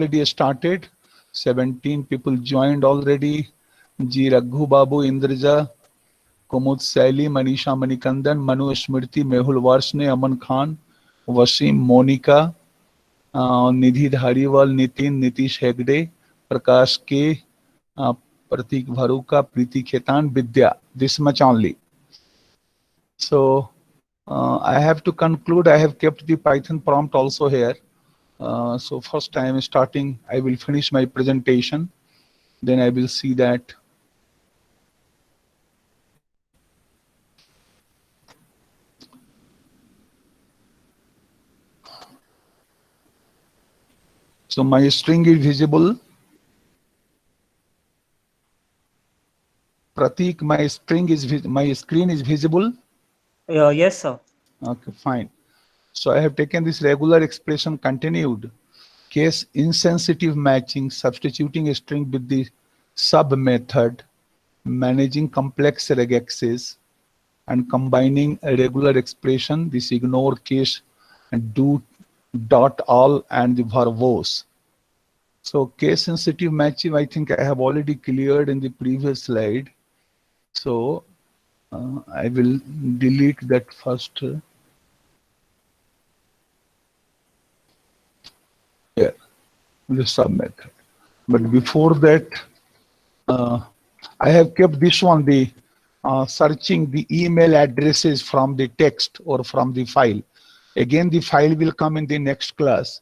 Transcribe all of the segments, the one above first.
already started. 17 people joined already. G. Raghu Babu, Indraja, Kumud Saili, Manisha Manikandan, Manu Smriti, Mehul Varsne, Aman Khan, Wasim, Monica, Nidhi Dhariwal, Nitin, Nitish Hegde, Prakash K, Pratik Bharuka, Preeti Khetan, Vidya. This much only. So I have to conclude. I have kept the Python prompt also here. So first I am starting. I will finish my presentation. Then I will see that. So my string is visible. Pratik, my screen is visible. Yes, sir. Okay, fine. So I have taken this regular expression continued. Case insensitive matching, substituting a string with the sub method, managing complex regexes, and combining a regular expression, this ignore case and do dot all and the verbose. So case sensitive matching, I think I have already cleared in the previous slide. So I will delete that first. Here, the sub method. But before that, I have kept this one, the searching the email addresses from the text or from the file. Again, the file will come in the next class.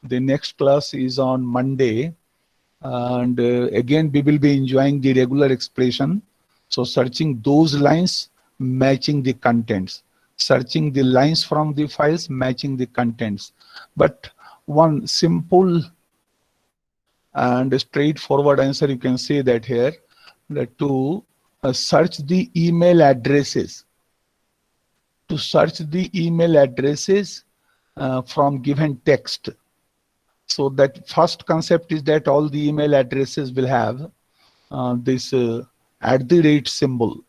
The next class is on Monday. And again, we will be enjoying the regular expression. So searching those lines, matching the contents. Searching the lines from the files, matching the contents. But one simple and straightforward answer, you can say that here, that to search the email addresses. To search the email addresses from given text. So that first concept is that all the email addresses will have this @ symbol.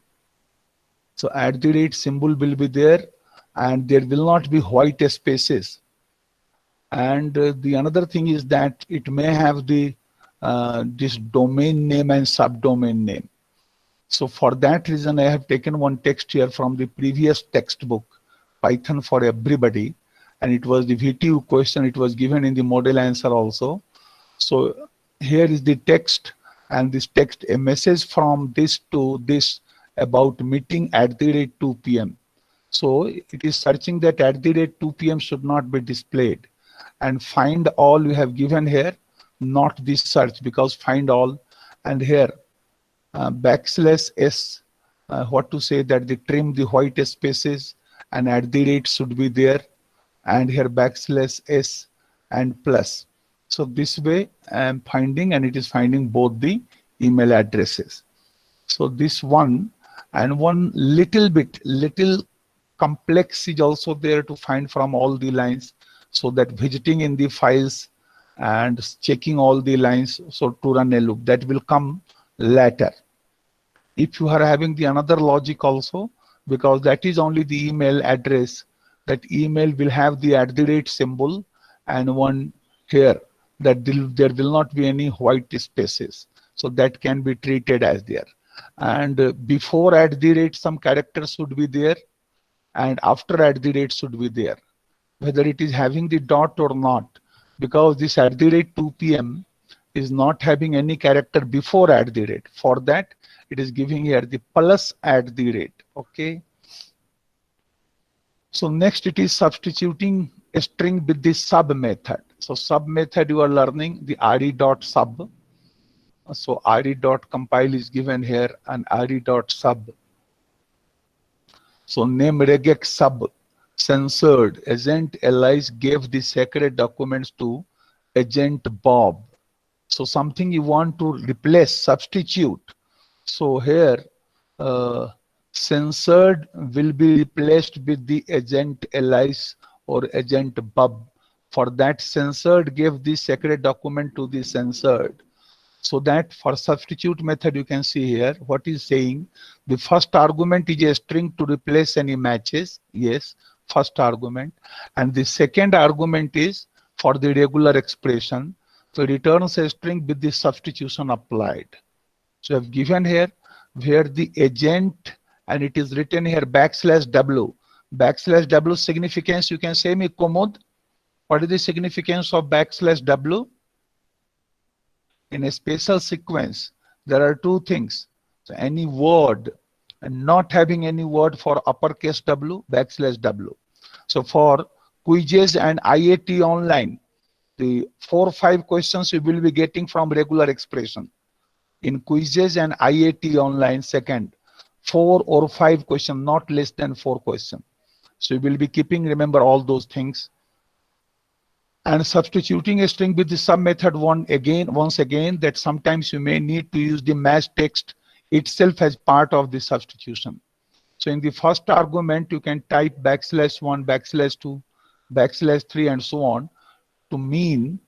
So @ symbol will be there, and there will not be white spaces. And the another thing is that it may have the this domain name and subdomain name. So for that reason, I have taken one text here from the previous textbook, Python for Everybody. And it was the VTU question. It was given in the model answer also. So here is the text, and this text, a message from this to this about meeting at the rate 2 p.m. So it is searching that at the rate 2 p.m. should not be displayed. And find all we have given here, not this search, because find all. And here \s, what to say, that the trim the white spaces and at the rate should be there. And here \s and plus. So this way I am finding, and it is finding both the email addresses. So this one, and one little complex is also there to find from all the lines, so that visiting in the files and checking all the lines, so to run a loop, that will come later. If you are having the another logic also, because that is only the email address, that email will have the @ symbol, and one here that there will not be any white spaces. So that can be treated as there. And before @ some characters should be there, and after @ should be there, whether it is having the dot or not, because this @ 2 p.m. is not having any character before @. For that, it is giving here the plus @. Okay. So next, it is substituting a string with the sub method. So sub method you are learning the re.sub. So re.compile is given here, and re.sub. So name regex sub censored. Agent Alice gave the sacred documents to Agent Bob. So something you want to replace, substitute. So here censored will be replaced with the Agent Alice or Agent Bob. For that, censored gave the sacred document to the censored. So that for substitute method, you can see here what is saying. The first argument is a string to replace any matches. Yes, first argument. And the second argument is for the regular expression. So it returns a string with the substitution applied. So I've given here where the agent, and it is written here \w. \w significance, you can say me, Komod. What is the significance of \w? In a special sequence, there are two things. So any word, and not having any word for uppercase W, \w. So for quizzes and IAT online, the 4 or 5 questions you will be getting from regular expression. In quizzes and IAT online, second, 4 or 5 questions, not less than 4 questions. So you will be keeping, remember all those things. And substituting a string with the sub method once again, that sometimes you may need to use the match text itself as part of the substitution. So in the first argument, you can type \1, \2, \3, and so on to mean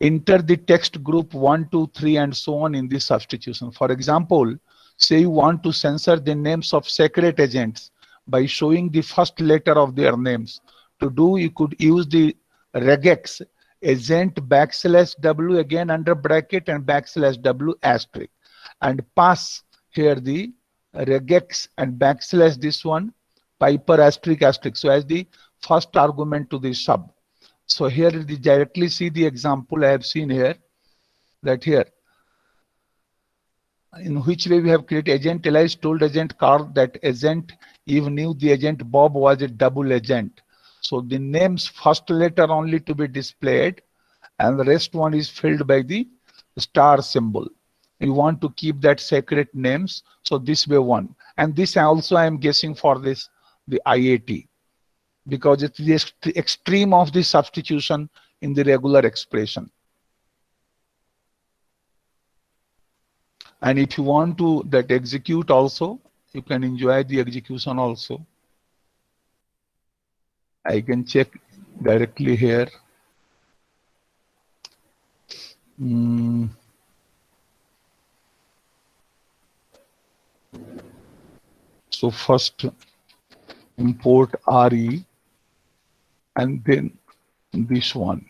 enter the text group 1, 2, 3, and so on in the substitution. For example, say you want to censor the names of secret agents by showing the first letter of their names. To do, you could use the regex agent \w again under bracket and \w asterisk, and pass here the regex and this one piper asterisk asterisk, so as the first argument to the sub. So here you directly see the example I have seen here, that here in which way we have created agent Elias told agent Carl that agent Eve knew the agent Bob was a double agent. So the name's first letter only to be displayed, and the rest one is filled by the star symbol. You want to keep that secret names, so this way one. And this also I am guessing for this, the IAT, because it's the extreme of the substitution in the regular expression. And if you want to that execute also, you can enjoy the execution also. I can check directly here. So first import RE and then this one.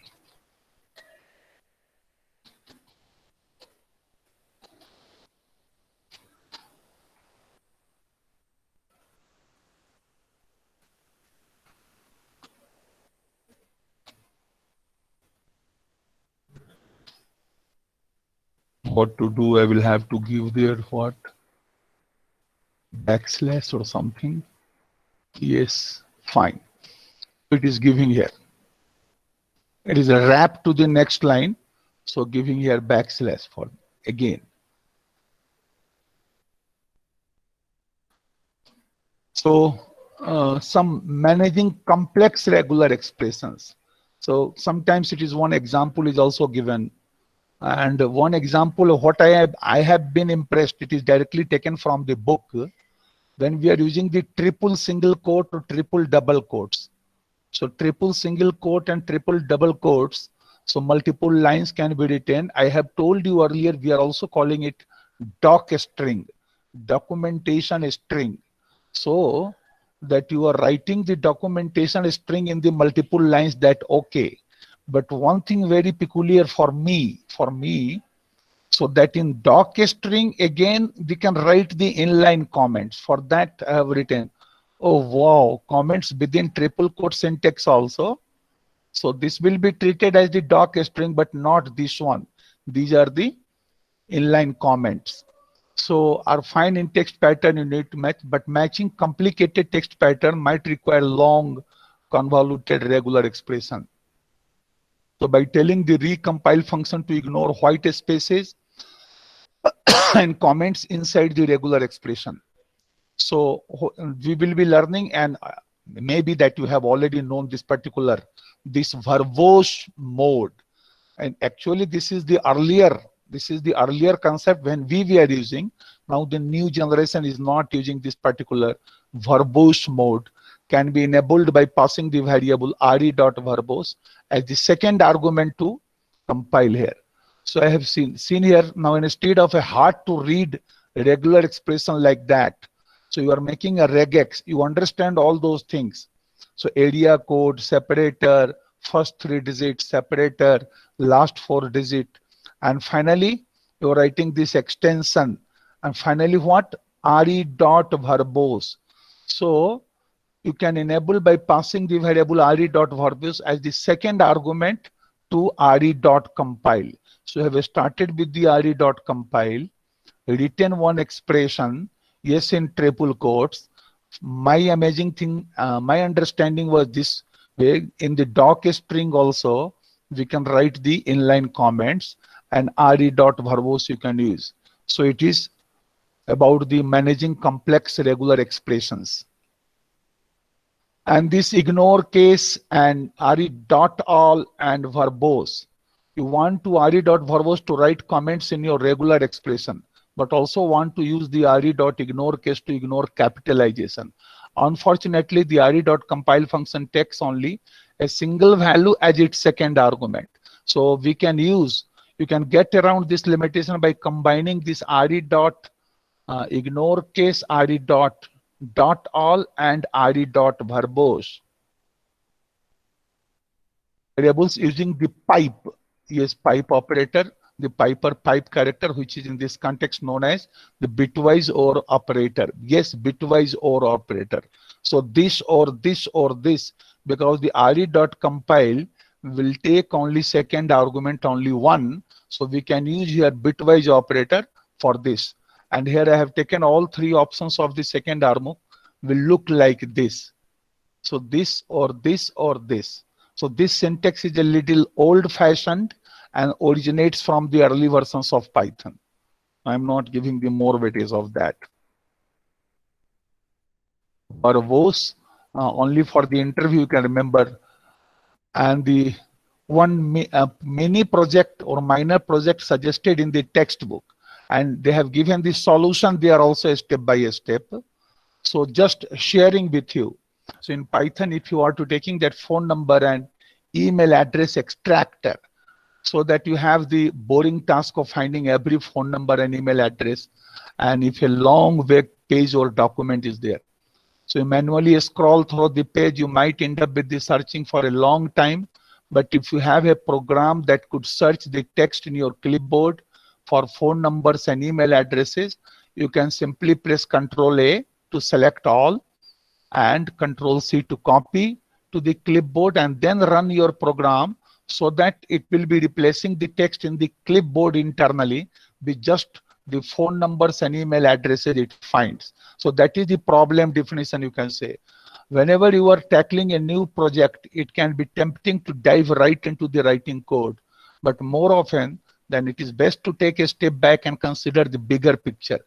What to do? I will have to give there what? Backslash or something. Yes, fine. It is giving here. It is a wrap to the next line. So giving here backslash for again. So some managing complex regular expressions. So sometimes it is one example is also given. And one example of what I have been impressed, it is directly taken from the book. When we are using the triple single quote or triple double quotes. So triple single quote and triple double quotes. So multiple lines can be written. I have told you earlier, we are also calling it doc string, documentation string. So that you are writing the documentation string in the multiple lines, that okay. But one thing very peculiar for me, so that in doc string, again, we can write the inline comments. For that I have written, oh wow, comments within triple quote syntax also. So this will be treated as the doc string, but not this one. These are the inline comments. So are fine in text pattern you need to match, but matching complicated text pattern might require long, convoluted regular expression. So by telling the recompile function to ignore white spaces and comments inside the regular expression. So we will be learning, and maybe that you have already known this verbose mode. And actually this is the earlier concept when we were using. Now the new generation is not using this particular verbose mode. Can be enabled by passing the variable re.verbose as the second argument to compile here. So I have seen here now, instead of a hard to read regular expression like that, so you are making a regex. You understand all those things. So area code, separator, first 3 digits, separator, last 4 digit, And finally, you're writing this extension. And finally, what? RE dot verbose. So you can enable by passing the variable RE dot verbose as the second argument to RE dot compile. So you have started with the RE dot compile, written one expression, yes, in triple quotes. My amazing thing, my understanding was this way. In the doc string also, we can write the inline comments, and RE dot verbose you can use. So it is about the managing complex regular expressions. And this ignore case and RE dot all and verbose. You want to RE dot verbose to write comments in your regular expression, but also want to use the RE dot ignore case to ignore capitalization. Unfortunately, the RE dot compile function takes only a single value as its second argument. So we can use, you can get around this limitation by combining this RE dot ignore case, RE dot all and RE dot verbose variables using the pipe. Yes, pipe operator, the pipe character, which is in this context known as the bitwise OR operator. Yes, bitwise OR operator. So this or this or this, because the RE dot compile will take only second argument, only one. So we can use here bitwise operator for this. And here I have taken all three options of the second armuk will look like this. So this or this or this. So this syntax is a little old fashioned and originates from the early versions of Python. I'm not giving the more weightage of that. Verbose, only for the interview you can remember. And the one mini project or minor project suggested in the textbook, and they have given the solution there also step by step. So just sharing with you. So in Python, if you are to taking that phone number and email address extractor, so that you have the boring task of finding every phone number and email address, and if a long web page or document is there, so you manually scroll through the page, you might end up with the searching for a long time. But if you have a program that could search the text in your clipboard for phone numbers and email addresses, you can simply press Ctrl A to select all and Ctrl C to copy to the clipboard, and then run your program so that it will be replacing the text in the clipboard internally with just the phone numbers and email addresses it finds. So that is the problem definition, you can say. Whenever you are tackling a new project, it can be tempting to dive right into the writing code. But more often than it is best to take a step back and consider the bigger picture.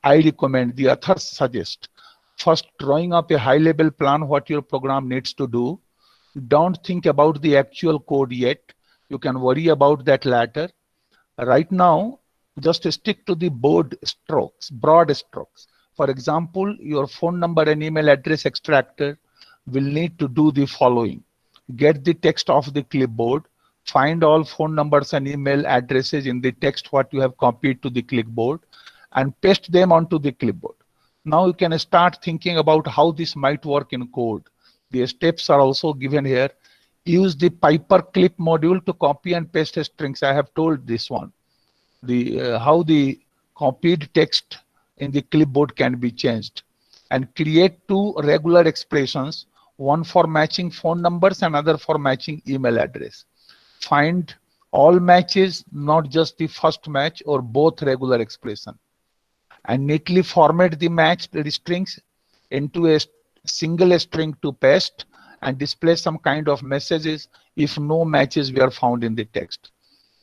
I recommend, the authors suggest, first drawing up a high-level plan what your program needs to do. Don't think about the actual code yet. You can worry about that later. Right now, just stick to the broad strokes. For example, your phone number and email address extractor will need to do the following. Get the text off the clipboard, find all phone numbers and email addresses in the text what you have copied to the clipboard, and paste them onto the clipboard. Now you can start thinking about how this might work in code. The steps are also given here. Use the Paperclip module to copy and paste strings. I have told this one. How the copied text in the clipboard can be changed, and create two regular expressions, one for matching phone numbers and other for matching email address. Find all matches, not just the first match or both regular expression, and neatly format the matched strings into a single string to paste and display some kind of messages if no matches were found in the text.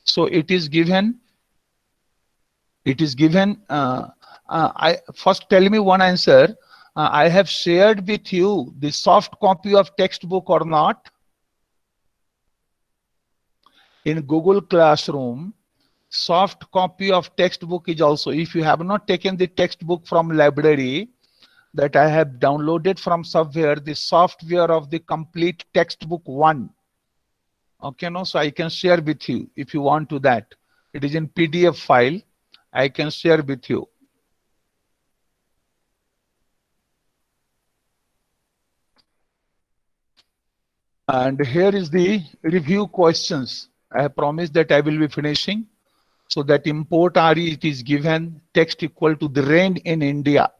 So it is given. I first tell me one answer. I have shared with you the soft copy of textbook or not? In Google Classroom, soft copy of textbook is also, if you have not taken the textbook from library that I have downloaded from somewhere, the software of the complete textbook 1. Okay, no, so I can share with you if you want to that. It is in PDF file. I can share with you. And here is the review questions. I have promised that I will be finishing. So that import RE, it is given text equal to the rain in India.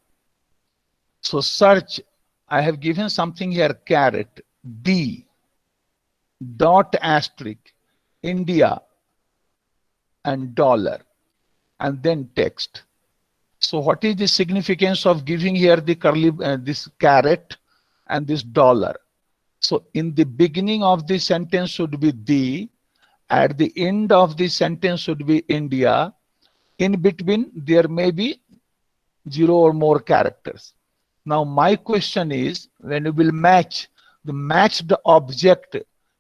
So search, I have given something here, caret, D, dot asterisk, India, and dollar, and then text. So what is the significance of giving here the curly, this caret and this dollar? So in the beginning of the sentence should be the, at the end of the sentence should be India. In between, there may be 0 or more characters. Now my question is, when you will match the matched object,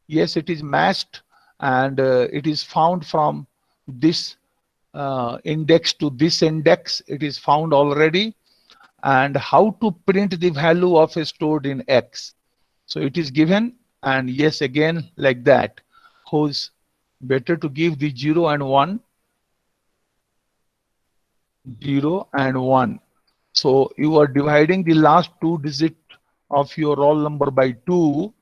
yes, it is matched, and it is found from this index to this index, it is found already. And how to print the value of a stored in X? So it is given, and yes, again like that. Who's better to give the 0 and 1? 0 and 1. So you are dividing the last 2 digits of your roll number by 2.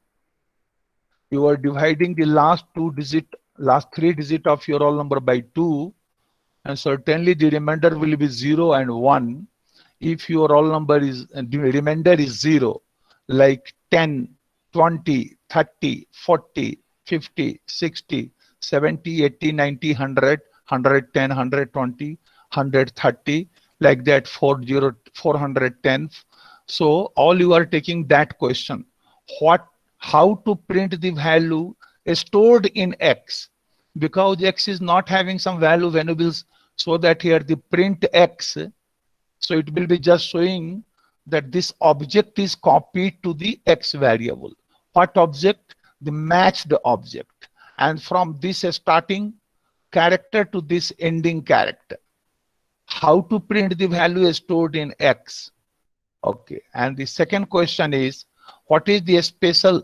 You are dividing the last 3 digits of your roll number by 2. And certainly the remainder will be 0 and 1. If your roll number is, the remainder is 0, like 10, 20, 30, 40, 50, 60, 70, 80, 90, 100, 110, 120, 130, like that, 410. So all you are taking that question, how to print the value stored in X, because X is not having some value variables, so that here the print X, so it will be just showing that this object is copied to the X variable. What object? The matched object. And from this starting character to this ending character. How to print the value stored in X? Okay. And the second question is, what is the spatial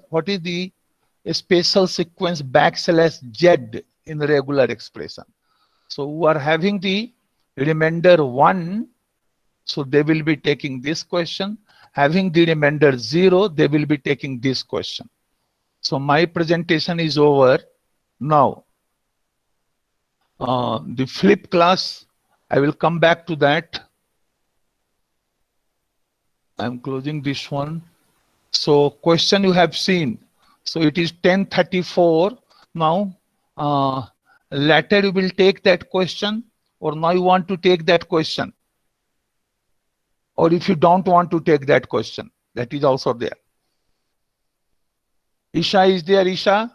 sequence \Z in the regular expression? So we are having the remainder 1. So they will be taking this question. Having the remainder 0, they will be taking this question. So my presentation is over. Now, the flip class, I will come back to that. I'm closing this one. So question you have seen. So it is 10:34 now. Later you will take that question, or now you want to take that question? Or if you don't want to take that question, that is also there. Isha is there, Isha?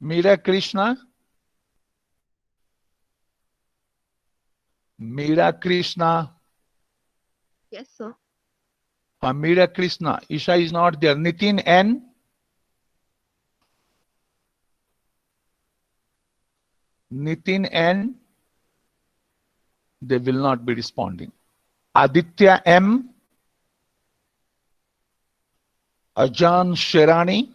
Meera Krishna? Meera Krishna? Yes, sir. Meera Krishna. Isha is not there. Nitin N? Nitin N? They will not be responding. Aditya M? Ajan Sherani?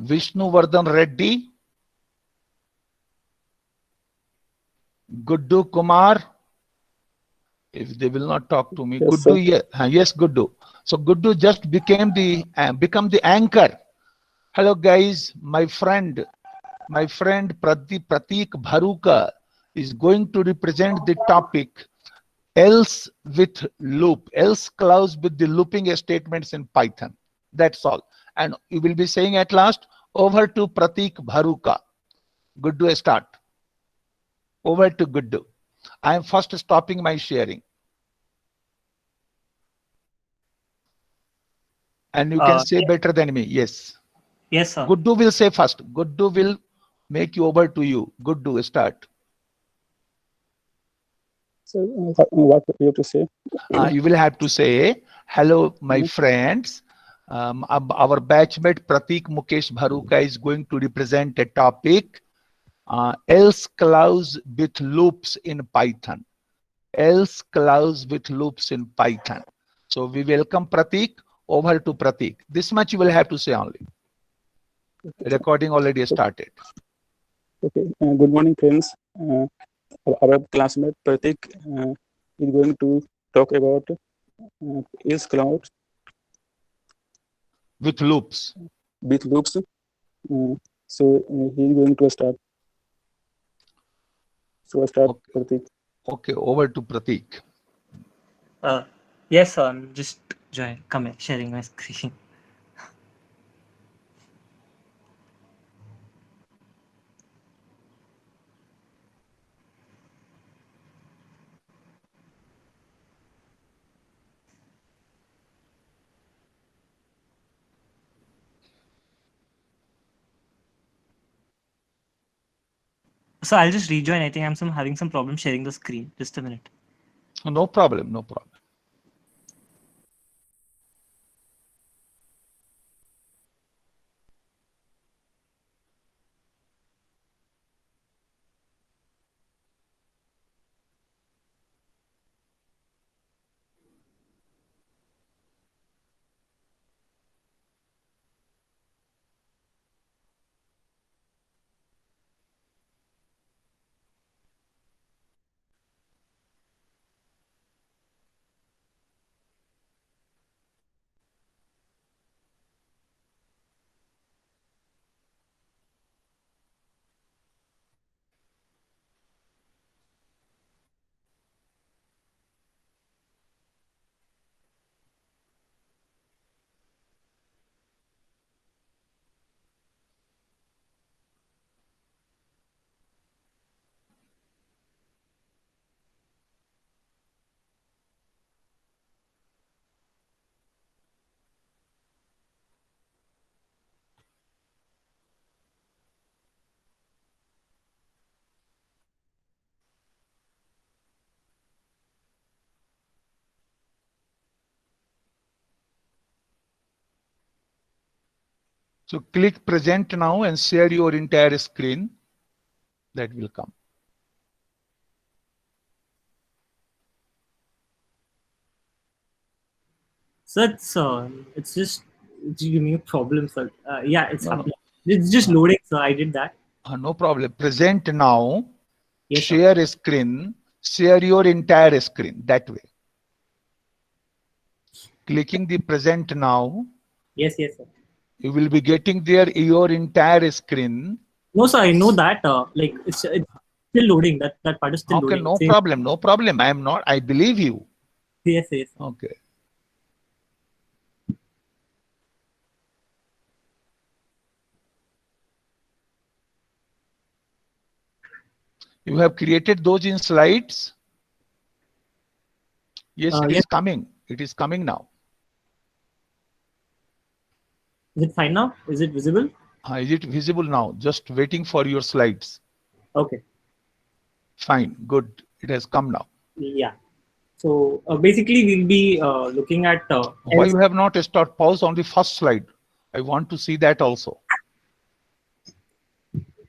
Vishnuvardhan Reddy? Guddu Kumar? If they will not talk to me, Yes, Guddu, yes, Guddu. So Guddu just become the anchor. Hello guys, my friend Pratik Bharuka is going to represent the topic else with loop, else clause with the looping statements in Python. That's all. And you will be saying at last, over to Pratik Bharuka. Guddu, start. Over to Guddu. I am first stopping my sharing. And you can say better than me. Yes. Yes, sir. Guddu will say first. Guddu will make you over to you. Guddu, start. So what you have to say? You will have to say, hello, my friends. Our batchmate Pratik Mukesh Bharuka is going to represent a topic, else clause with loops in Python. Else clause with loops in Python. So we welcome Pratik. Over to Pratik. This much you will have to say only. Okay, Recording already started. okay. Good morning, friends. Our classmate Pratik is going to talk about else clause with loops. with loops. So he's going to start. So start, Okay. Pratik. Okay, over to Pratik. Yes, sir. I'm just sharing my screen. So I'll just rejoin. I think having some problem sharing the screen. Just a minute. No problem, no problem. So click present now and share your entire screen. That will come. So it's just giving me a problem, sir. Yeah, it's No, no. happening. It's just loading, sir. I did that. No problem. Present now, Yes, sir. share a screen, share your entire screen that way. Clicking the present now, Yes, sir. you will be getting there your entire screen. No, sir. I know that. Like it's still loading. That part is still Okay, loading. no problem, no problem. I am not, I believe you. Yes. Okay. You have created those in slides? Yes, it is Yes. coming. It is coming now. Is it fine now? Is it visible? Is it visible now? Just waiting for your slides. Okay. Fine, good. It has come now. Yeah. So basically, we'll be looking at. Why you have not start pause on the first slide? I want to see that also.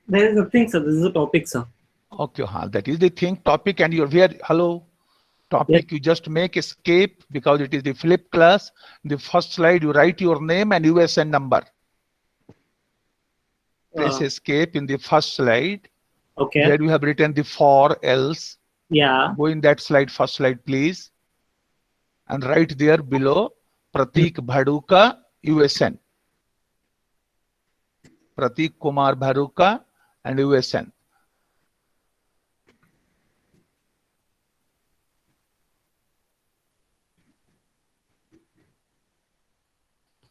There is nothing, sir. This is a topic, sir. Okay, that is the thing, topic, and you're here. Hello, topic. Yes. You just make escape because it is the flip class. The first slide, you write your name and USN number. Press escape in the first slide. Okay. Here you have written the for else. Yeah. Go in that slide, first slide, please. And right there below, Pratik Bhaduka, USN. Pratik Kumar Bhaduka and USN.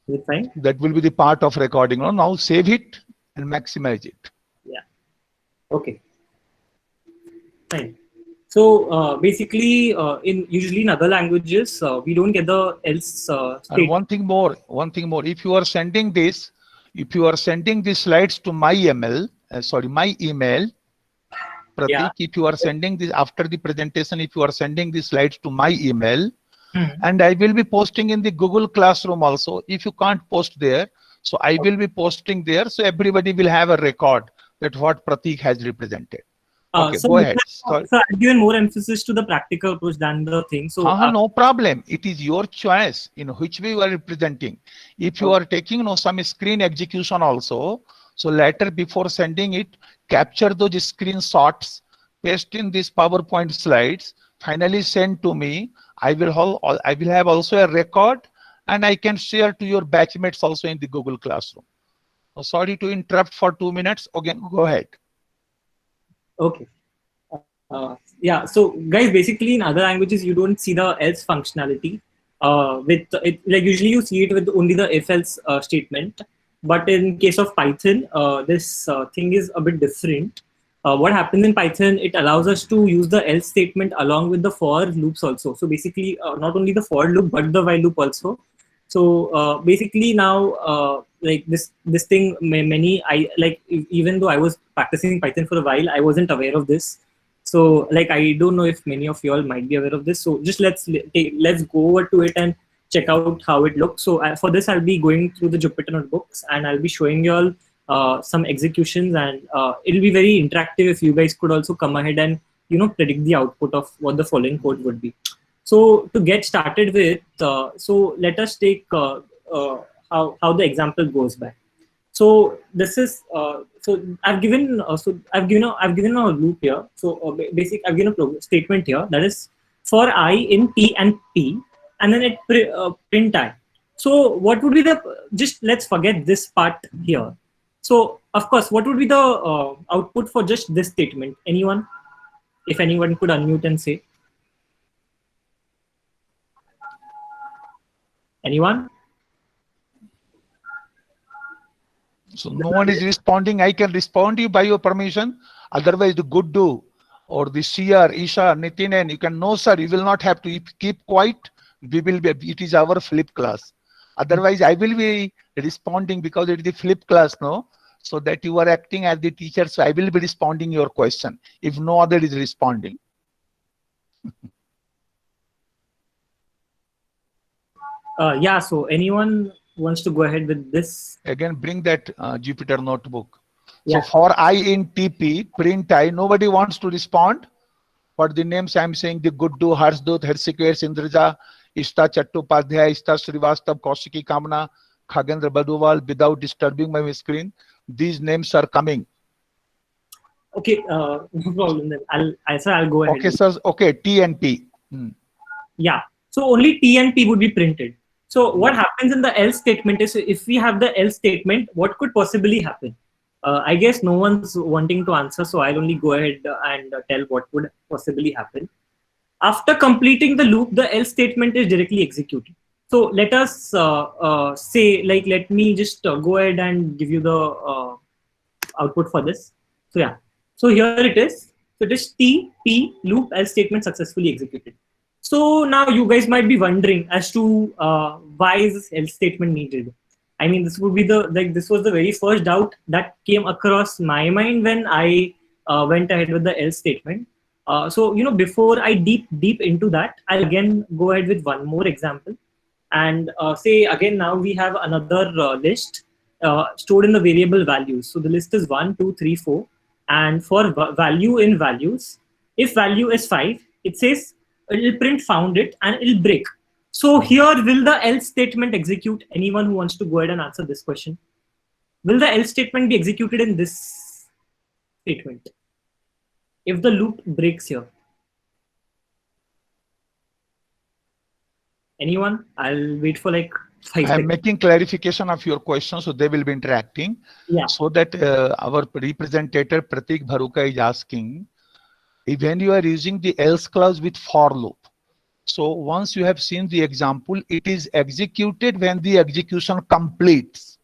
Is it fine? That will be the part of recording. Now save it and maximize it. Yeah. Okay. Fine. So basically, usually in other languages, we don't get the else And state. one thing more. If you are sending this, slides to my email, my email, Pratik, Yeah. if you are sending this after the presentation, if you are sending the slides to my email, Hmm. and I will be posting in the Google Classroom also. If you can't post there, so I will be posting there, so everybody will have a record that what Pratik has represented. Okay, So go ahead. So I've given more emphasis to the practical approach than the thing. So no problem. It is your choice in which way you are representing. If you are taking some screen execution also, so later before sending it, capture those screenshots, paste in these PowerPoint slides, finally send to me. I will have also a record, and I can share to your batchmates also in the Google Classroom. Sorry to interrupt for 2 minutes. Again, go ahead. Okay. Yeah. So, guys, basically in other languages you don't see the else functionality. With it, like usually you see it with only the if-else statement. But in case of Python, this thing is a bit different. What happens in Python? It allows us to use the else statement along with the for loops also. So basically, not only the for loop but the while loop also. So basically now, like this thing, many even though I was practicing Python for a while, I wasn't aware of this. So like I don't know if many of you all might be aware of this. So just let's go over to it and check out how it looks. So for this, I'll be going through the Jupyter notebooks and I'll be showing you all some executions, and it'll be very interactive if you guys could also come ahead and predict the output of what the following code would be. So to get started with, so let us take how the example goes by. So this is so I've given a loop here. So I've given a statement here that is for I in T and P, and then it print I. So what would be just let's forget this part here. So of course, what would be the output for just this statement? Anyone? If anyone could unmute and say. Anyone? So no one is responding. I can respond to you by your permission. Otherwise, the Guddu or the Siyar, Isha, Nitin, and you can, no sir, you will not have to keep quiet. We will be, it is our flip class. Otherwise, I will be responding because it is the flip class, no? So that you are acting as the teacher. So I will be responding your question if no other is responding. Yeah, so anyone wants to go ahead with this? Again, bring that Jupyter notebook. Yeah. So for I in TP, print I, nobody wants to respond. But the names I'm saying, the Guddu, Harsdut, Hersikwer, Sindraja, Ishta Chattopadhyay, Ishta Srivastav, Kaushiki Kamna, Khagendra Baduwal, without disturbing my screen, these names are coming. Okay, no problem then. I'll go ahead. Okay, sir. Okay, T and P. Yeah, so only T and P would be printed. So what happens in the else statement is, if we have the else statement, what could possibly happen? I guess no one's wanting to answer, so I'll only go ahead and tell what would possibly happen. After completing the loop, the else statement is directly executed. So let us say, like, let me just go ahead and give you the output for this. So yeah, so here it is. So it is T, P, loop, else statement successfully executed. So now you guys might be wondering as to why is this else statement needed? I mean, this would be this was the very first doubt that came across my mind when I went ahead with the else statement. So before I deep into that, I'll again go ahead with one more example, and say again now we have another list stored in the variable values. So the list is 1, 2, 3, 4, and for value in values, if value is 5, it says it'll print found it and it'll break. So here, will the else statement execute? Anyone who wants to go ahead and answer this question? Will the else statement be executed in this statement if the loop breaks here? Anyone? I'll wait for like 5 seconds. I'm making clarification of your question, so they will be interacting. Yeah. So that our representative Pratik Bharuka is asking, when you are using the else clause with for loop, so once you have seen the example, it is executed when the execution completes.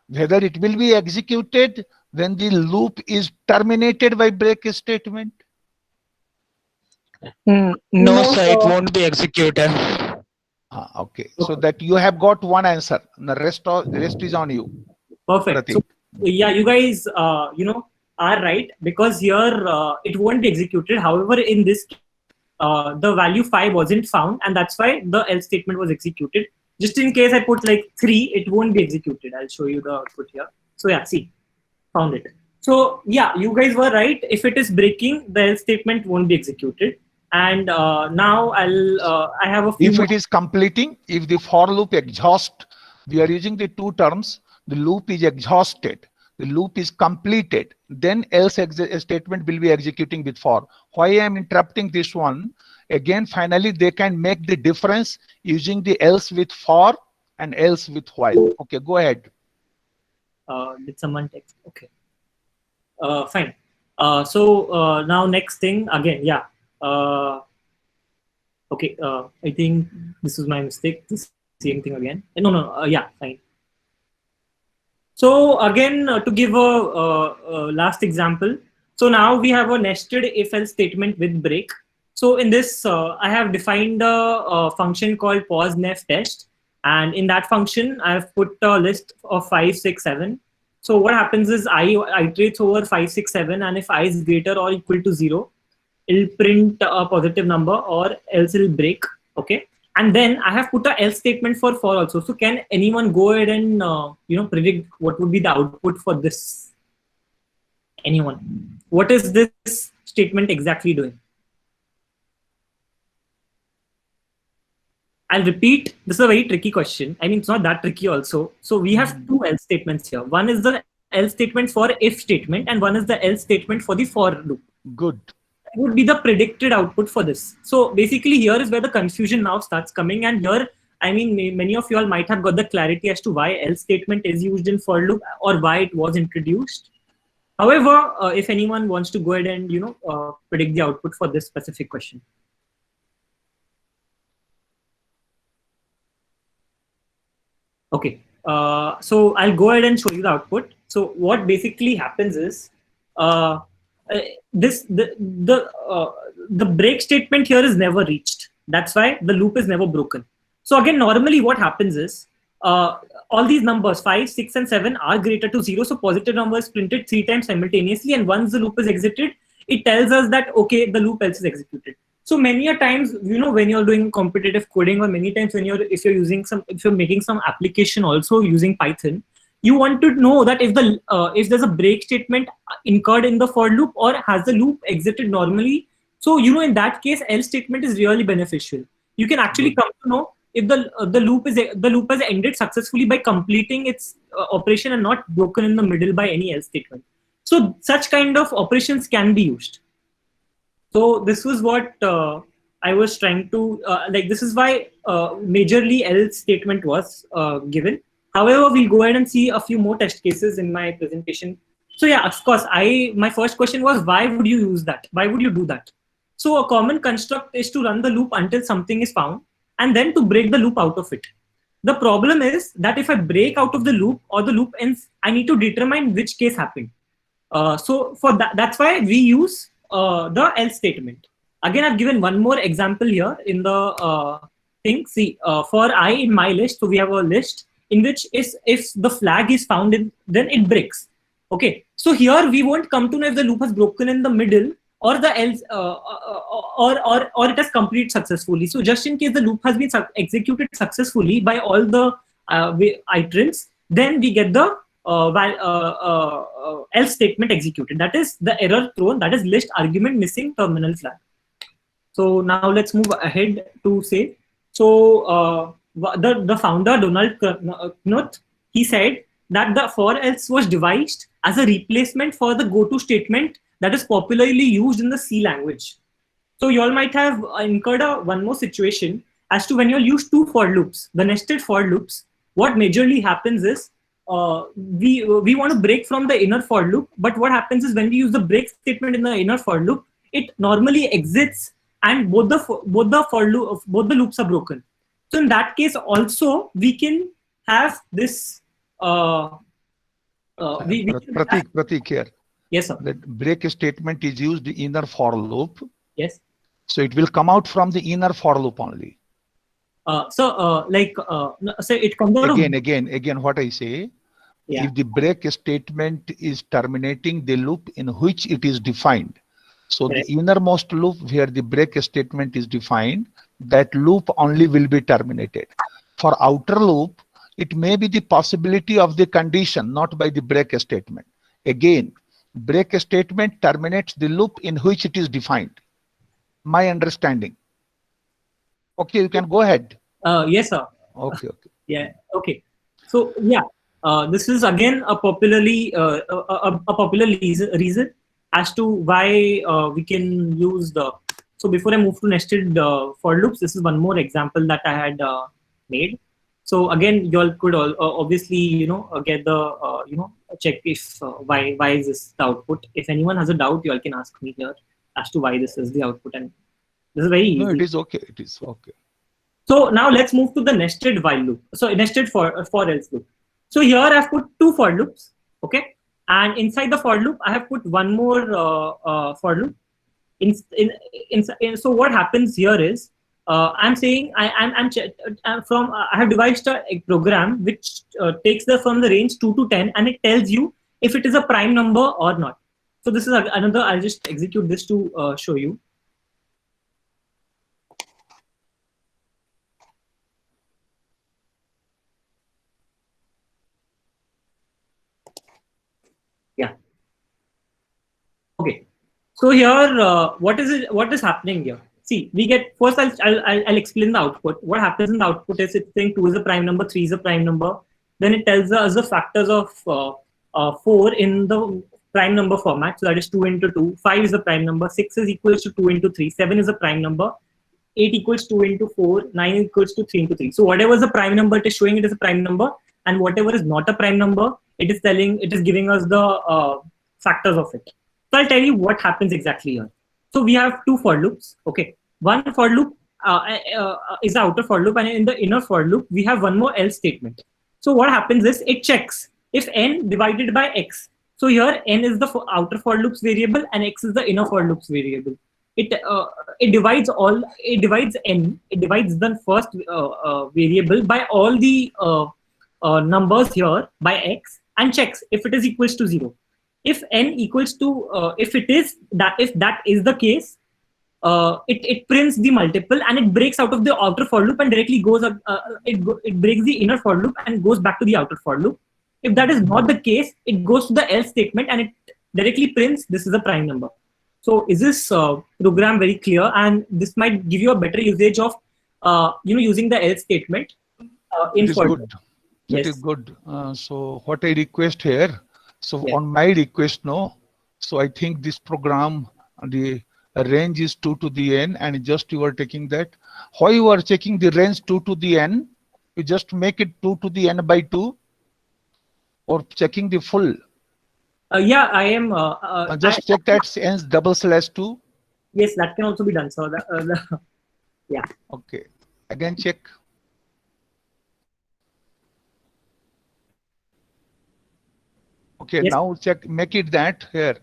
Whether it will be executed when the loop is terminated by break statement? No, sir, it won't be executed. Okay, so that you have got one answer. The rest is on you. Perfect. Pratik. So yeah, you guys, are right, because here it won't be executed. However, in this case, the value 5 wasn't found, and that's why the else statement was executed. Just in case I put like 3, it won't be executed. I'll show you the output here. So yeah, see, found it. So yeah, you guys were right. If it is breaking, the else statement won't be executed. And now I have a few. If it is completing, if the for loop exhaust, we are using the two terms. The loop is exhausted, the loop is completed, then else statement will be executing with for. Why I am interrupting this one? Again, finally, they can make the difference using the else with for and else with while. Okay, go ahead. Did someone text? Okay. Fine. So now next thing again, yeah. Okay. I think this is my mistake. This same thing again. No. Yeah. Fine. So again, to give a last example. So now we have a nested if-else statement with break. So in this, I have defined a function called pause_nef_test, and in that function, I have put a list of 5, 6, 7. So what happens is I iterates over 5, 6, 7, and if I is greater or equal to 0, it'll print a positive number, or else it'll break. Okay, and then I have put a else statement for also. So can anyone go ahead and predict what would be the output for this? Anyone? What is this statement exactly doing? I'll repeat. This is a very tricky question. I mean, it's not that tricky also. So we have two else statements here. One is the else statement for if statement, and one is the else statement for the for loop. Good. Would be the predicted output for this. So basically here is where the confusion now starts coming, and here, I mean, many of you all might have got the clarity as to why else statement is used in for loop or why it was introduced. However, if anyone wants to go ahead and predict the output for this specific question. Okay, so I'll go ahead and show you the output. So what basically happens is the break statement here is never reached. That's why the loop is never broken. So again, normally what happens is all these numbers 5, 6, and 7 are greater to 0. So positive number is printed 3 times simultaneously, and once the loop is exited, it tells us that okay, the loop else is executed. So many a times, when you're doing competitive coding, or many times when if you're making some application also using Python, you want to know that if there's a break statement incurred in the for loop, or has the loop exited normally. So in that case, else statement is really beneficial. You can actually come to know if the loop has ended successfully by completing its operation and not broken in the middle by any else statement. So such kind of operations can be used. So this was what I was trying to this is why majorly else statement was given. However, we'll go ahead and see a few more test cases in my presentation. So yeah, of course, my first question was, why would you use that? Why would you do that? So a common construct is to run the loop until something is found, and then to break the loop out of it. The problem is that if I break out of the loop or the loop ends, I need to determine which case happened. So for that's why we use the else statement. Again, I've given one more example here in the thing. See, for I in my list, so we have a list in which if the flag is found in, then it breaks. Okay, so here we won't come to know if the loop has broken in the middle or the else or it has completed successfully. So just in case the loop has been executed successfully by all the iterants, then we get the else statement executed. That is the error thrown, that is list argument missing terminal flag. So now let's move ahead to say, so the founder Donald Knuth, he said that the for else was devised as a replacement for the goto statement that is popularly used in the C language. So you all might have incurred one more situation as to when you use two for loops, the nested for loops. What majorly happens is we want to break from the inner for loop, but what happens is when we use the break statement in the inner for loop, it normally exits and both the loops are broken. So in that case also we can have this Pratik here. Yes, sir. That break statement is used in inner for loop. Yes. So it will come out from the inner for loop only. So it comes out again what I say, yeah. If the break statement is terminating the loop in which it is defined, so Correct. The innermost loop where the break statement is defined, that loop only will be terminated. For outer loop, it may be the possibility of the condition, not by the break statement. Again, break statement terminates the loop in which it is defined. My understanding. Okay, you can go ahead. Yes, sir. Okay. Yeah. Okay. So yeah, this is again a popularly a popular reason as to why we can use the. So before I move to nested for loops, this is one more example that I had made. So again, you all could obviously get the check if why is this the output. If anyone has a doubt, you all can ask me here as to why this is the output, and this is very easy. No, it is okay. It is okay. So now let's move to the nested while loop. So nested for else loop. So here I've put 2 for loops, okay, and inside the for loop I have put one more for loop. So what happens here is I'm saying I have devised a program which takes from the range 2 to 10, and it tells you if it is a prime number or not. So this is another. I'll just execute this to show you. Yeah. Okay. So here, what is happening here? See, we get first. I'll explain the output. What happens in the output is it's saying 2 is a prime number, 3 is a prime number. Then it tells us the factors of 4 in the prime number format. So that is 2 into 2. 5 is a prime number. 6 is equals to 2 into 3. 7 is a prime number. 8 equals 2 into 4. 9 equals to 3 into 3. So whatever is a prime number, it is showing it as a prime number, and whatever is not a prime number, it is giving us the factors of it. So I'll tell you what happens exactly here. So we have 2 for loops. Okay, one for loop is the outer for loop, and in the inner for loop we have one more else statement. So what happens is it checks if n divided by x. So here n is the outer for loops variable and x is the inner for loops variable. It divides n. It divides the first variable by all the numbers here by x and checks if it is equals to 0. If n equals to if that is the case, it prints the multiple and it breaks out of the outer for loop and directly goes it breaks the inner for loop and goes back to the outer for loop. If that is not the case, it goes to the else statement and it directly prints this is a prime number. So is this program very clear? And this might give you a better usage of using the else statement in It is for good. loop. That Yes. is good. So what I request here, so Yeah. on my request, no. So I think this program, the range is 2 to the n, and just you are taking that. How you are checking the range 2 to the n? You just make it 2 to the n by 2, or checking the full. Yeah, I am. Just check that n /2. Yes, that can also be done. So yeah. Okay. Again check. Okay. Yes. Now check. Make it that here.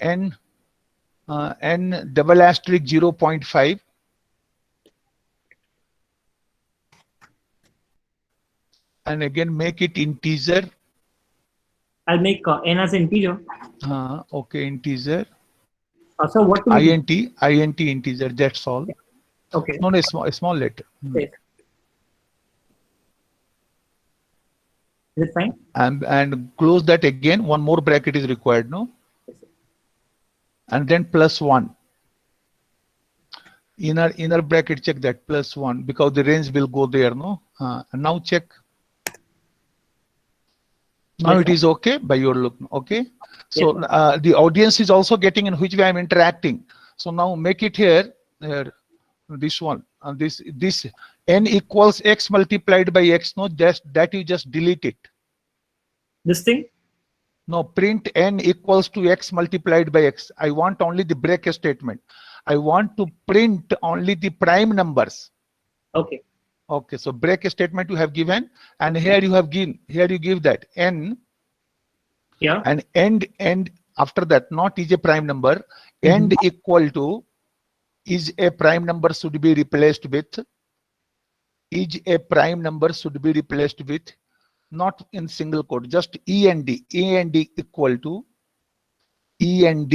N double asterisk 0.5. And again make it integer. I'll make n as integer. Okay, integer. So what do we do? int integer. That's all. Okay. No, a small letter. Yes. Is it fine? And close that again. One more bracket is required, no? Yes, sir. And then +1. Inner bracket, check that +1 because the range will go there, no? And now check. Now Yes, it is okay by your look, okay? So Yes, the audience is also getting in which way I'm interacting. So now make it here, this one, this n equals x multiplied by x, no, that you just delete it. This thing? No, print n equals to x multiplied by x. I want only the break statement. I want to print only the prime numbers. Okay. Okay, so break statement you have given, and here you have given, here you give that n, Yeah. and end after that, not is a prime number, end equal to is a prime number should be replaced with, is a prime number should be replaced with, not in single quote, just end equal to end,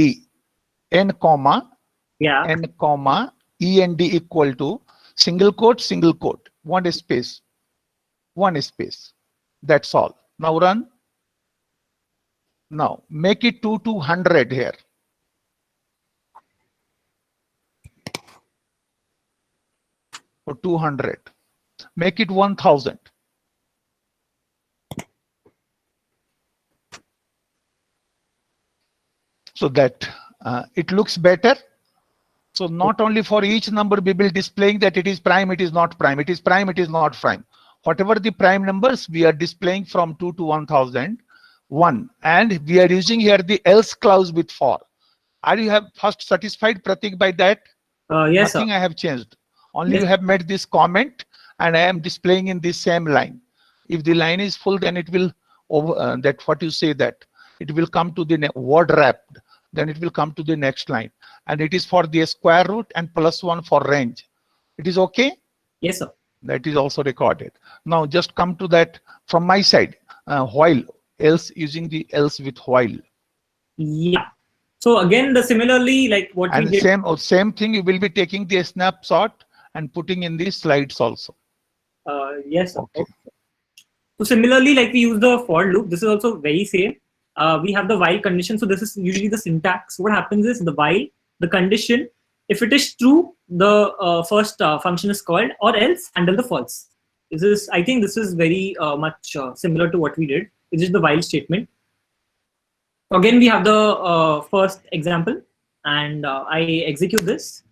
n comma, Yeah. n comma, end equal to single quote, one space. That's all. Now run. Now make it 2 to 100 here. For 200. Make it 1000. So that it looks better. So not only for each number we will displaying that it is prime, it is not prime, it is prime, it is not prime. Whatever the prime numbers we are displaying from 2 to 1000, 1, and we are using here the else clause with for. Are you have first satisfied, Pratik, by that? Yes, sir. Nothing I have changed. Only Yes. you have made this comment, and I am displaying in the same line. If the line is full, then it will over that what you say that it will come to the word wrapped. Then it will come to the next line, and it is for the square root and +1 for range. It is okay. Yes, sir. That is also recorded. Now just come to that from my side. While, else, using the else with while. Yeah. So again, the similarly like what we And did. same thing, you will be taking the snapshot and putting in the slides also. Yes, sir. Okay. So similarly, like we use the for loop, this is also very same. We have the while condition. So this is usually the syntax. What happens is the while, the condition, if it is true, the first function is called, or else handle the false. This is, I think this is very much similar to what we did. This is the while statement. Again, we have the first example, and I execute this.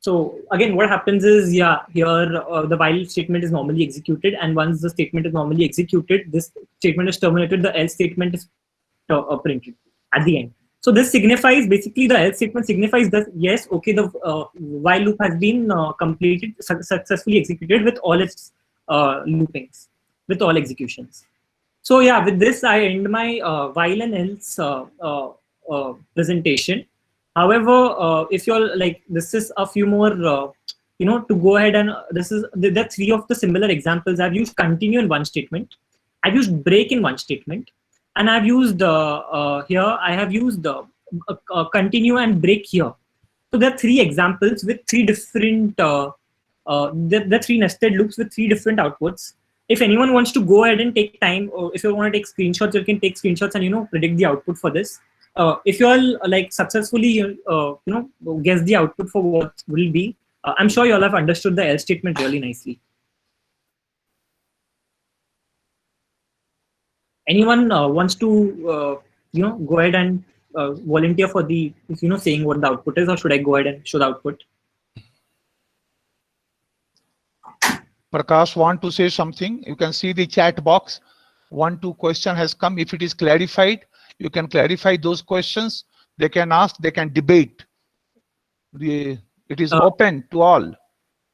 So again, what happens is, yeah, here the while statement is normally executed, and once the statement is normally executed, this statement is terminated, the else statement is printed at the end. So this signifies, basically the else statement signifies that, yes, okay, the while loop has been completed, successfully executed with all its loopings, with all executions. So yeah, with this, I end my while and else presentation. However, if you're like, this is a few more, to go ahead and this is, there are 3 of the similar examples. I've used continue in one statement. I've used break in one statement. And I've used here, I have used continue and break here. So there are 3 examples with 3 different, there are 3 nested loops with 3 different outputs. If anyone wants to go ahead and take time, or if you want to take screenshots, you can take screenshots and predict the output for this. If you all like successfully guess the output for what will be, I'm sure you all have understood the else statement really nicely. Anyone wants to go ahead and volunteer for the saying what the output is, or should I go ahead and show the output? Prakash want to say something? You can see the chat box. 1, 2 question has come. If it is clarified, you can clarify those questions. They can ask, they can debate. It is open to all.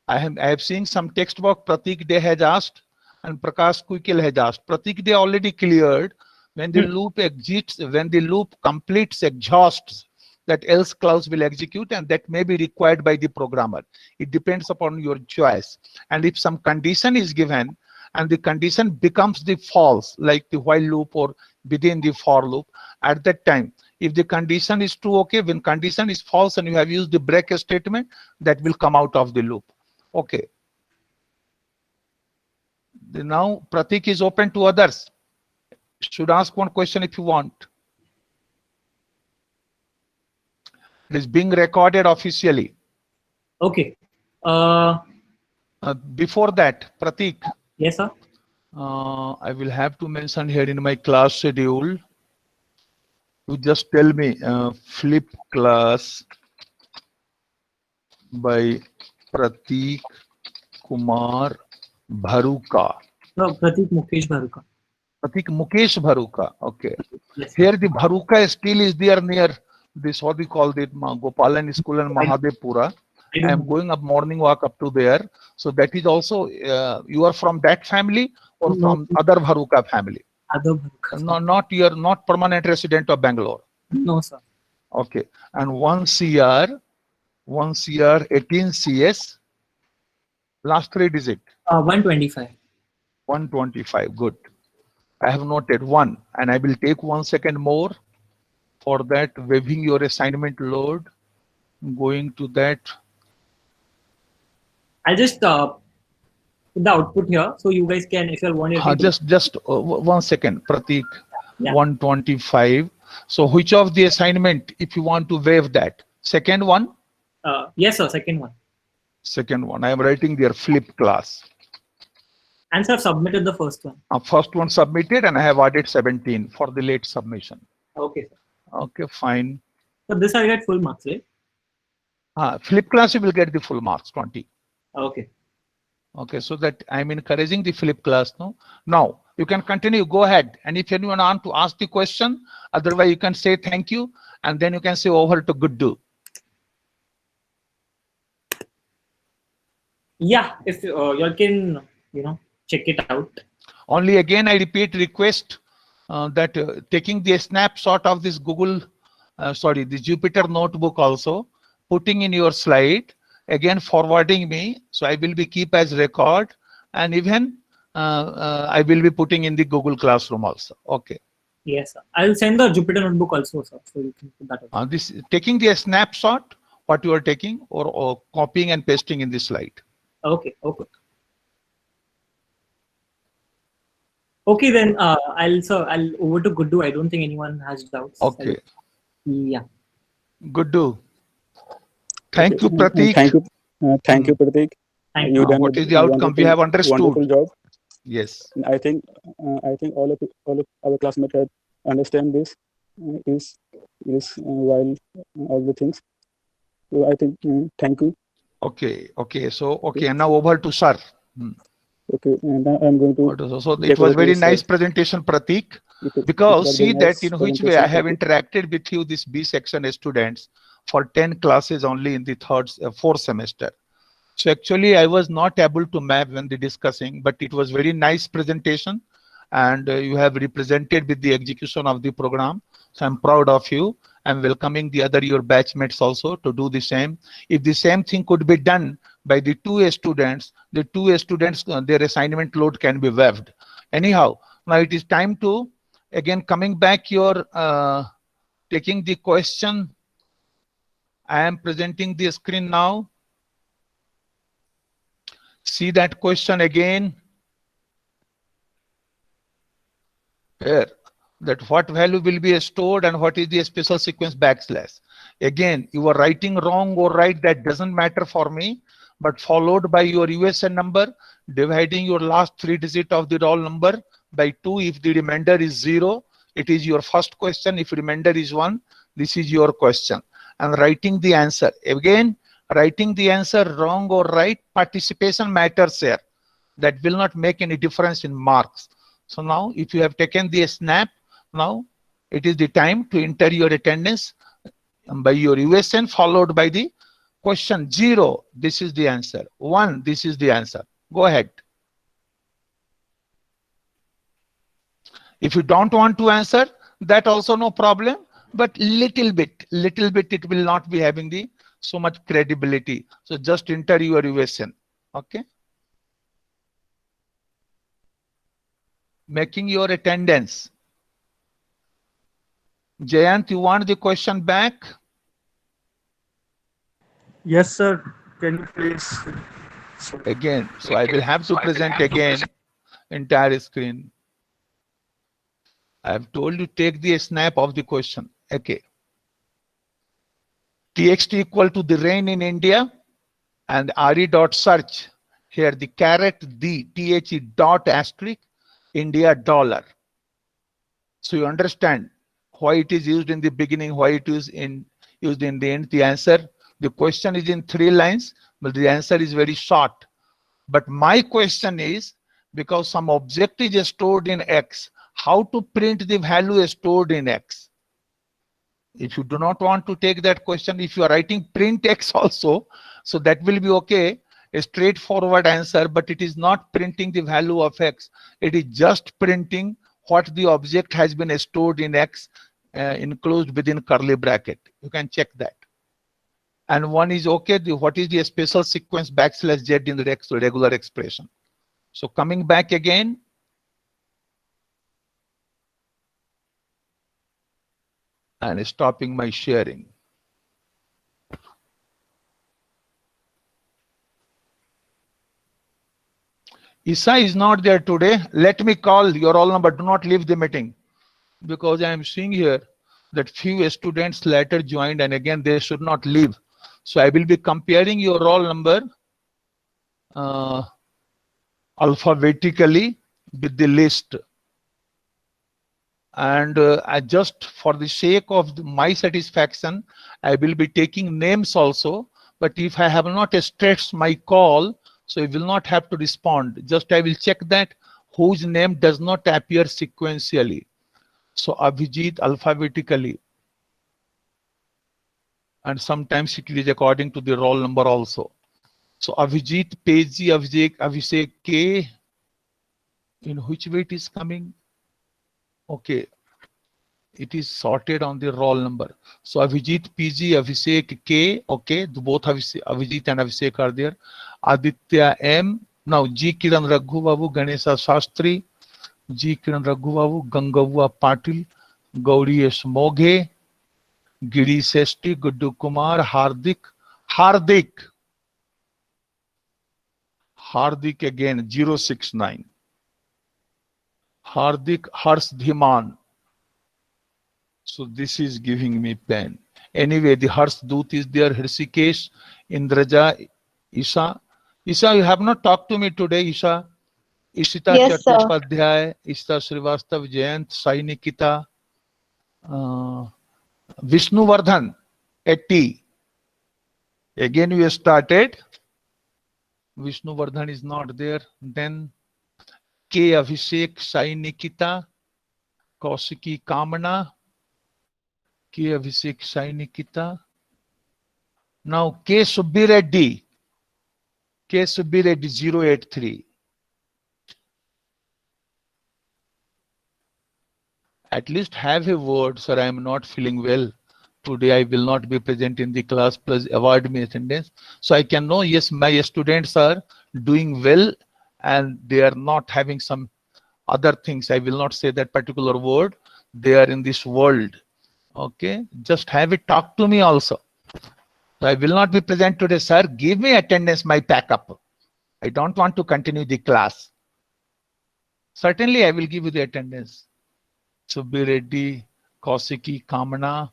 I have seen some text box. Pratik Day has asked, and Prakash Kuikil has asked. Pratik Day already cleared. When the loop exits, when the loop completes, exhausts, that else clause will execute, and that may be required by the programmer. It depends upon your choice. And if some condition is given, and the condition becomes the false, like the while loop or within the for loop, at that time, if the condition is true, okay, when condition is false and you have used the break statement, that will come out of the loop. Okay. Now Pratik is open to others. Should ask one question if you want. It is being recorded officially. Okay. Before that, Pratik. Yes, sir. I will have to mention here in my class schedule. You just tell me flip class by Pratik Kumar Bharuka. No, Pratik Mukesh Bharuka. Pratik Mukesh Bharuka. Okay. Yes. Here the Bharuka still is there near this, what we call the Gopalan School and Mahadevpura. I am going up morning walk up to there. So that is also, you are from that family or from other Bharuka family? Other Bharuka. No, not you are not permanent resident of Bangalore. No, sir. Okay. And 1 CR, 18 CS, last 3 digit. 125. 125. Good. I have noted 1, and I will take 1 second more for that, waiving your assignment load. Going to that. I'll just put the output here, so you guys can, if you all want, you can Just 1 second, Pratik. Yeah. 125. So which of the assignment, if you want to waive that? Second one? Yes, sir. Second one. Second one. I am writing their flip class. And sir, I've submitted the first one. First one submitted, and I have added 17 for the late submission. Okay, sir. Okay, fine. So this I get full marks, right? Flip class, you will get the full marks, 20. Okay. Okay, so that I'm encouraging the flip class now. Now, You can continue, go ahead. And if anyone want to ask the question, otherwise you can say thank you, and then you can say over to Guddu. Yeah, if you all can, check it out. Only again, I repeat request that taking the snapshot of this Google, the Jupyter notebook also, putting in your slide, again forwarding me, so I will be keep as record, and even I will be putting in the Google Classroom also. Okay. Yes, sir. I'll send the Jupyter notebook also, sir, so you can put that out. This taking the snapshot, what you are taking, or copying and pasting in the slide. Okay. Okay, then I'll over to Guddu. I don't think anyone has doubts. Okay. Yeah. Guddu. Thank you, Okay, Pratik. Thank you, Pratik. Thank You you. done What a is the outcome? We have wonderful understood. job. Yes. I think all of our classmates have understand this is while all the things. So I think thank you. Okay. So and now over to sir. Okay, and now I'm going to. So it take was over very this, nice presentation, Pratik. it Because was see very that nice in which way I have presentation, interacted with you, this B section students, for 10 classes only in the fourth semester. So actually I was not able to map when they discussing, but it was very nice presentation, and you have represented with the execution of the program. So I'm proud of you. I'm welcoming the other your batchmates also to do the same. If the same thing could be done by the two students, their assignment load can be waived. Anyhow, now it is time to again coming back your taking the question. I am presenting the screen now. See that question again. Here, that what value will be stored and what is the special sequence backslash. Again, you are writing wrong or right, that doesn't matter for me, but followed by your USN number, dividing your last 3 digits of the roll number by 2. If the remainder is 0, it is your first question. If remainder is 1, this is your question. And writing the answer. Again, writing the answer wrong or right, participation matters here. That will not make any difference in marks. So now if you have taken the snap, now it is the time to enter your attendance by your USN followed by the question. 0, this is the answer. 1, this is the answer. Go ahead. If you don't want to answer, that also no problem, but little bit it will not be having the so much credibility. So just enter your USN. Okay. Making your attendance. Jayant, you want the question back? Yes, sir. Can you please? Again, so I will have to present again entire screen. I have told you take the snap of the question. Okay. TXT equal to the rain in India, and re.search here the the dot asterisk India dollar. So you understand why it is used in the beginning, why it is used in the end. The answer, the question is in 3 lines, but the answer is very short. But my question is, because some object is stored in X, how to print the value stored in X? If you do not want to take that question, if you are writing print X also, so that will be okay, a straightforward answer, but it is not printing the value of X. It is just printing what the object has been stored in X, enclosed within curly bracket. You can check that. And one is okay, what is the special sequence backslash Z in the regular expression. So coming back again. And stopping my sharing. Isa is not there today. Let me call your roll number. Do not leave the meeting, because I am seeing here that few students later joined, and again they should not leave. So I will be comparing your roll number alphabetically with the list. And I just for the sake of my satisfaction, I will be taking names also. But if I have not stressed my call, so you will not have to respond. Just I will check that whose name does not appear sequentially. So Abhijit alphabetically, and sometimes it is according to the roll number also. So Abhijit, Peji, Abhishek K. In which way it is coming? Okay, it is sorted on the roll number. So Abhijit, PG, Abhishek K. Okay, both Abhijit and Abhishek are there. Aditya M. Now G. Kiran Raghu Babu, Ganesha Shastri, G. Kiran Raghu Babu, Gangavua Patil, Gauri S. Moghe, Giri Seshti, Guddu Kumar, Hardik again 069. Hardik Hars Dhiman. So this is giving me pain. Anyway, the Hars Dut is there, Hrishikesh, Indraja, Isha. Isha, you have not talked to me today, Isha. Ishita Yes, sir. Chattopadhyay, Ishita Srivastav, Jayant, Sai Nikita, Vishnu Vardhan, 80. Again we started. Vishnu Vardhan is not there. Then K. Abhishek, Sai Nikita, Kausiki Kamana, K. Abhishek, Sai Nikita. Now K. Subbi Reddy, 083. At least have a word, sir, I am not feeling well. Today I will not be present in the class, plus avoid me attendance. So I can know, yes, my students are doing well and they are not having some other things. I will not say that particular word. They are in this world. Okay, just have it talk to me also. So I will not be present today, sir. Give me attendance, my backup. I don't want to continue the class. Certainly I will give you the attendance. Subbi Reddy, Kausiki, Kamana.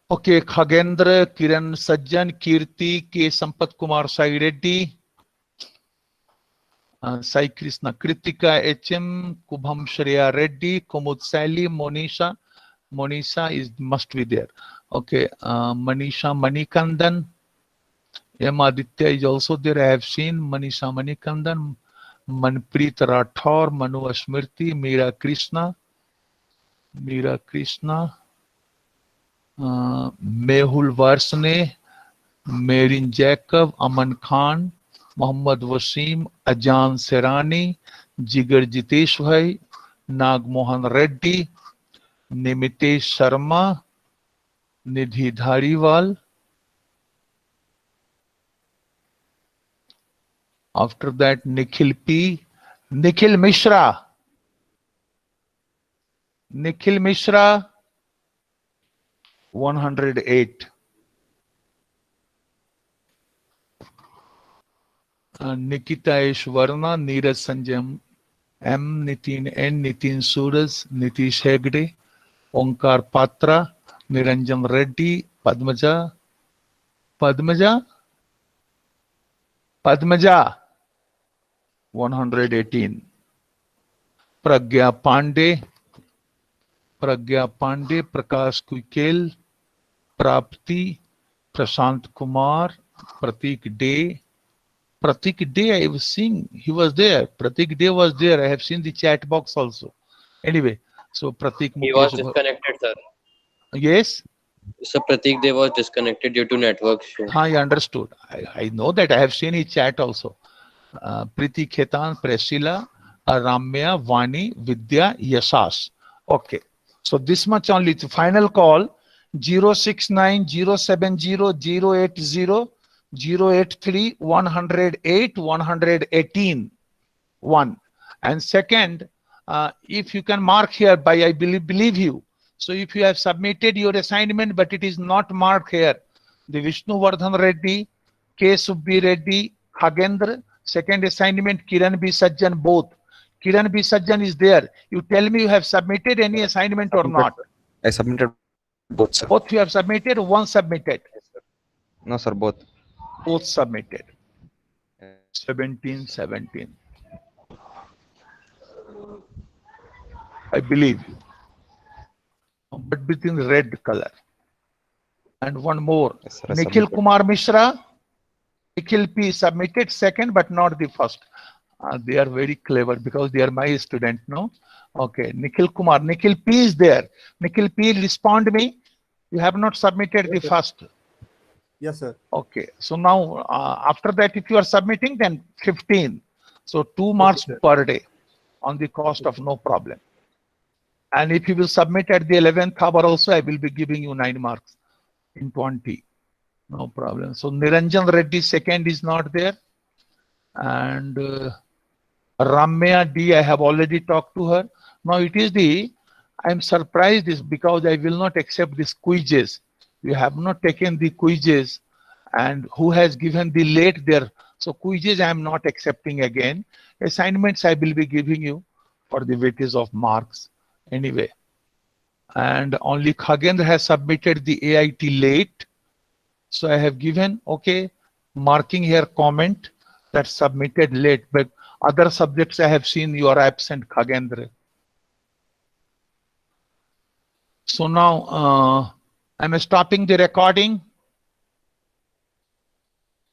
Okay, Khagendra, Kiran Sajjan, Kirti, K. Sampat Kumar, Sai Reddy, Sai Krishna, Kritika, HM, Kubham Shreya Reddy, Kumud Sally, Monisha. Monisha must be there. Okay, Manisha Manikandan, M. Aditya is also there. I have seen Manisha Manikandan, Manpreet Rathore, Manu Asmriti, Meera Krishna, Mehul Varsane, Merin Jacob, Aman Khan, Muhammad Wasim, Ajan Serani, Jigar Jitesh Bhai, Nag Mohan Reddy, Nimitesh Sharma, Nidhi Dhariwal. After that, Nikhil P. Nikhil Mishra. 108. Nikita Ishwarna, Neeraj Sanjay M. Nitin N. Nitin Suraj, Nitish Hegde, Onkar Patra, Niranjan Reddy, Padmaja, 118. Pragya Pandey, Prakash Kuikel, Prapti, Prashant Kumar, Pratik Day. I was seeing he was there. Pratik Day was there. I have seen the chat box also. Anyway, so Pratik He was Mukesh. disconnected, sir. Yes. So Pratik Dev was disconnected due to network issue. I understood. I know that. I have seen his chat also. Priti Khetan, Priscilla, Ramya, Vani, Vidya, Yashas. Okay. So this much only. The final call 069 070 080 083 108 118 1. And second, if you can mark here by I believe you. So if you have submitted your assignment but it is not marked here, the Vishnu Vardhan Reddy, K. Subbi Reddy, Khagendra, second assignment Kiran B. Sajjan, both. Kiran B. Sajjan is there. You tell me you have submitted any assignment or not. I submitted both, sir. Both you have submitted, one submitted. No, sir, both. Both submitted. 17. I believe you. But between red color. And one more. Yes, sir, I Nikhil submitted. Kumar Mishra. Nikhil P submitted second, but not the first. They are very clever because they are my student, no? Okay, Nikhil Kumar. Nikhil P is there. Nikhil P, respond me. You have not submitted the first. Yes, sir. Okay, so now after that, if you are submitting, then 15. So 2 marks sir. per day on the cost of no problem. And if you will submit at the 11th hour also, I will be giving you 9 marks in 20. No problem. So Niranjan Reddy second is not there. And Ramya D, I have already talked to her. Now it is I'm surprised is because I will not accept these quizzes. You have not taken the quizzes, and who has given the late there. So quizzes I am not accepting again. Assignments I will be giving you for the weightage of marks anyway. And only Khagendra has submitted the AIT late. So I have given, okay, marking here comment that submitted late, but other subjects I have seen you are absent, Khagendra. So now I'm stopping the recording.